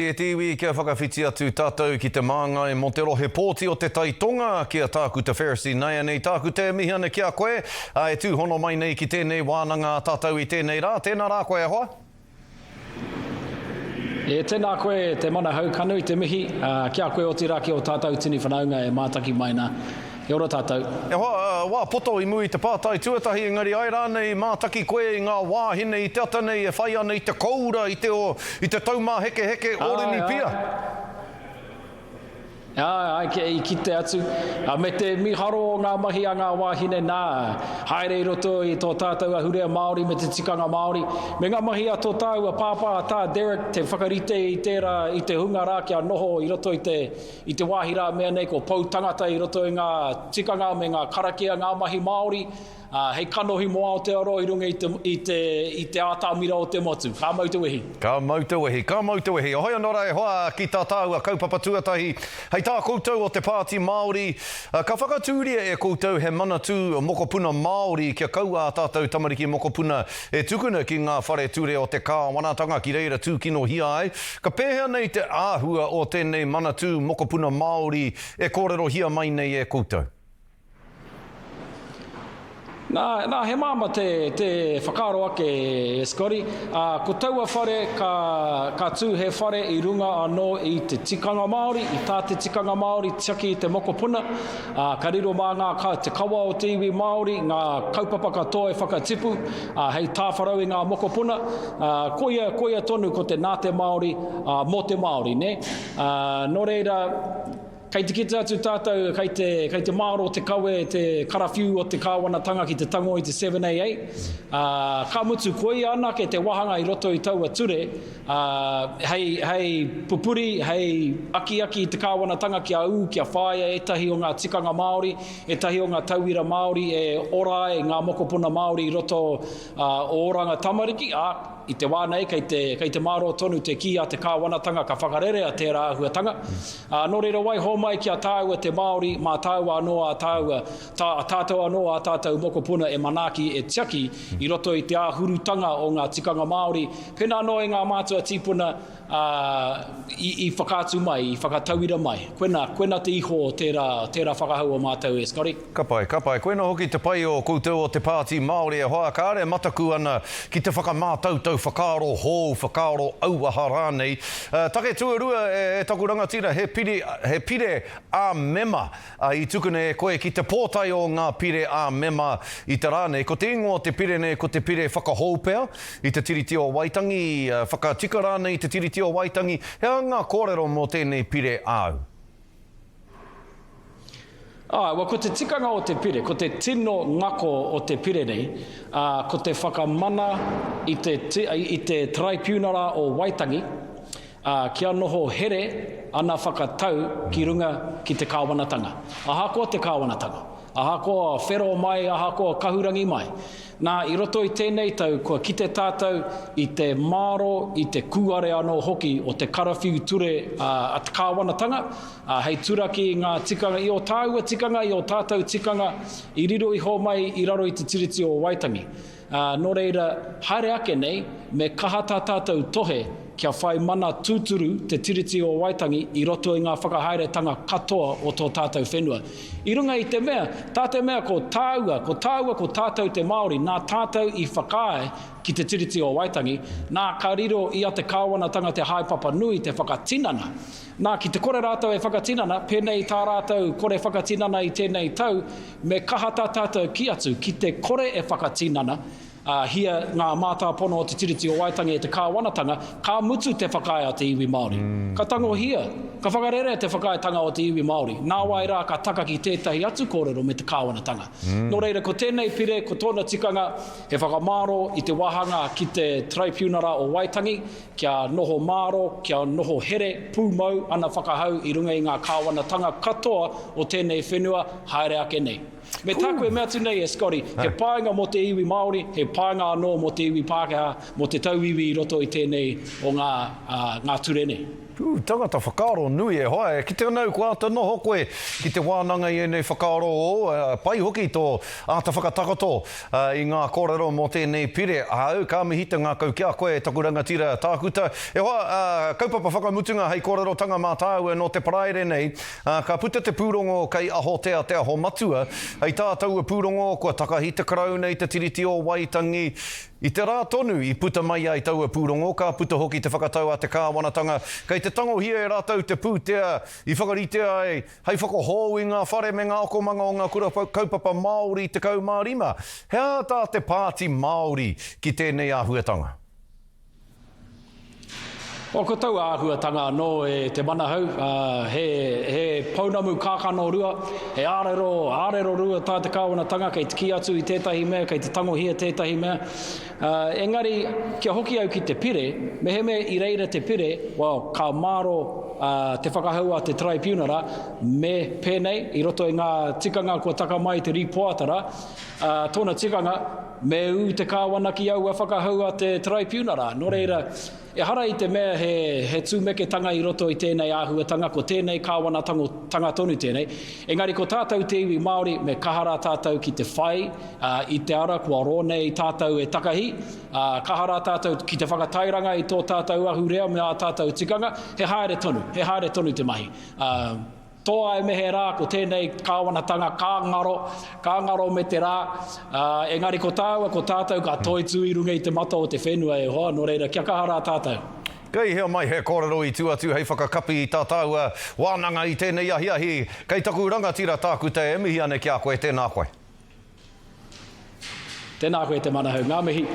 E te iwi kia whakawhiti atu tātou ki te māngai mo te rohe pōti o te taitonga kia tāku te Pharisee nei nei tāku te mihi ana kia koe. E tūhono mai nei ki tēnei wānanga tātou i tēnei rā. Tēnā rā koe ahoa? E tēnā koe te mana haukanu i te mihi. Kia koe o tira ki o tātou tini whanaunga e mātaki maina. Kia ora tātou. E wā poto i mui te pātai tuatahi engari ai rānei mātaki koe i ngā wāhine i te ata nei e whai ana i te koura i te taumā heke orini pia. I kite atu. Me te miharo o ngā mahi a ngā wāhine nā. Haere i roto i tō tātou a hurea Māori me te tikanga Māori. Me ngā mahi a tō tāu a pāpā a tā Derek te whakarite i te hunga rā kia noho i roto i te wāhira mea nei ko pou tangata i roto i ngā tikanga me ngā karakia ngā mahi Māori. Hei kanohi moa o te aro i runga i te ātāmira o te motu. Ka mautuwehi. Ka mautuwehi. O hoi anora e hoa ki tā tāu a kaupapa tuatahi. Hei tā koutou o te pāti Māori. Ka whakatūria e koutou he manatū mokopuna Māori kia kaua tātou tamariki mokopuna e tukuna ki ngā whare ture o te kāwanatanga ki reira tūkino hia ai. Ka pēhea nei te āhua o tēnei manatū mokopuna Māori e kōrero hia mai nei e koutou. Nā he māma te whakaaro ake, Scotty. Ko taua whare ka tū he whare i runga anō i te tikanga Māori, i tā te tikanga Māori, tiaki i te mokopuna. Ka riro mā te kawa o te iwi Māori, ngā kaupapa katoa e whakatipu, hei tāwharau i ngā mokopuna. Koia tonu ko te Ngāte Māori mō te Māori, ne? Nō reira, kei te kite atu tātou, kei te māro o te kawe, te karawhiu o te kāwanatanga ki te tango i te 788. Ka mutu koe ana ke te wahanga i roto i taua ture. Hei pupuri, hei aki i te kāwanatanga kia au, kia whaia, etahi o ngā tikanga Māori, etahi o ngā tauira Māori, e ora e ngā mokopuna Māori i roto o oranga tamariki. I te wānei, kei te māro tonu te ki a te kāwanatanga ka whakarere a tērā ahuatanga. Nō reira wai ho mai kia tāua te Māori, mā tāua anō a tātou anō a tātou mokopuna e manaki e tiaki i roto i te āhurutanga o ngā tikanga Māori. Pena anō e ngā mātua tīpuna i whakātu mai, i whakatauira mai. Koena te iho o tērā whakahau o mātou e, Scotty. Ka pai. Koena hoki te pai o koutou o te pāti Māori e hoa ka are mataku ana ki te whakamātautau whakaaro hou, whakaaro auaha rānei. Take tuarua e taku rangatira, he pire a mema i tukune e koe ki te pōtai o ngā pire a mema i te rānei. Ko te ingoa te pire nei, ko te pire whakahoupea i te tiriti o Waitangi, whakatika rānei i te tiriti o Waitangi. Hea ngā kōrero mō tēnei pire āu? Ko te tikanga o te pire, ko te tino ngako o te pire nei, ko te whakamana i te tribunara o Waitangi, kia noho here ana whakatau ki runga ki te kāwanatanga. Ahakoa te kāwanatanga. Ahakoa whero mai, ahakoa kahurangi mai. Nā, i roto i tēnei tau, kua kite tātou i te māro, i te kuare anō hoki o te karawhiu ture a te kāwanatanga. Hei turaki ngā tikanga i o tāua tikanga, i o tātou tikanga, i riro i ho mai i raro i te tiriti o Waitangi. Nō reira, haere ake nei, me kahata tātou tohe, kia whai mana tūturu te tiriti o Waitangi i roto i ngā whakahaeretanga katoa o tō tātou whenua. I runga i te mea, tā te mea ko tāua ko tātou te Māori, nā tātou i whakae ki te tiriti o Waitangi, nā ka riro i a te kāwanatanga te haipapa nui te whakatinana. Nā ki te kore rātou e whakatinana, pēnei tā rātou kore whakatinana i tēnei tau, me kahata tātou ki atu ki te kore e whakatinana, hia ngā mātāpono o te tiriti o Waitangi e te kāwanatanga, ka mutu te whakae a te iwi Māori. Ka tango hia, ka whakarere te whakaetanga o te iwi Māori. Nā wai rā ka taka ki tētahi atu kōrero me te kāwanatanga. Nō reira, ko tēnei pire, ko tōna tikanga, he whakamāro i te wahanga ki te tribunara o Waitangi, kia noho māro, kia noho here, pūmau, ana whakahau i runga i ngā kāwanatanga katoa o tēnei whenua, haere ake nei. Me tāku e mea tu nei e, Scotty, he pāinga mo te iwi Māori, he pāinga anō mo te iwi Pākehā, mo te tauiwi i roto i tēnei o ngā ture nei. Tangata whakaaro nui e hoa. Ki te anau kua te noho koe ki te wānanga i nei whakaaro o pai hoki tō ata whakatakoto i ngā kōrero mō tēnei pire. Au, ka mihita ngā kau kia koe taku rangatira tākuta. E hoa, kaupapa whakamutunga hei kōrerotanga mā tāua no te paraere nei. Ka puta te pūrongo kei aho te aho matua. Hei tātou pūrongo kua takahi te karau nei te tiriti o Waitangi. I te rā tonu i puta mai ai taua pūrongo, ka puta hoki te whakatau a te kāwanatanga. Kei te tango hia e rātau te pūtea i whakaritea ai hei whakahou i ngā whare me ngā okomanga o ngā kura kaupapa Māori te kaumārima. Hea tā te pāti Māori ki tēnei āhuatanga? O ko tau āhuatanga no e te manahau, he paunamu kākano rua, he ārero rua tā te kāwanatanga, kei te ki atu i tētahi mea, kei te tango hia tētahi mea. Engari, kia hoki au ki te pire, meheme i reira te pire, ka māro te whakahau a te tribunara, me pēnei, i roto i ngā tikanga kua taka mai te ripoatara, tōna tikanga, me u te kāwanaki au a whakahau a te tribunara. Nō reira, e hara i te mea he tūmeketanga i roto i tēnei āhuatanga, ko tēnei kāwanatanga tonu tēnei. Engari, ko tātou te iwi Māori, me kahara tātou ki te whai, i te ara, kua rōne i tātou e takahi, kahara tātou ki te whakatairanga i tō tātou ahurea me a tātou tikanga, he haere tonu te mahi. Toa e mehe rā, ko tēnei kāwanatanga, kāngaro me te rā. Engari, ko tātou ka toitu i runga i te mata o te whenua e hoa, nō reira, kia kahara tātou. Kei hea mai he kōrero i tuatu hei whakakapi i tātou wānanga i tēnei ahi. Kei taku rangatira tāku te e mihi ane kia koe, tēnā koe. Tēnā koe te manahau, ngā mihi.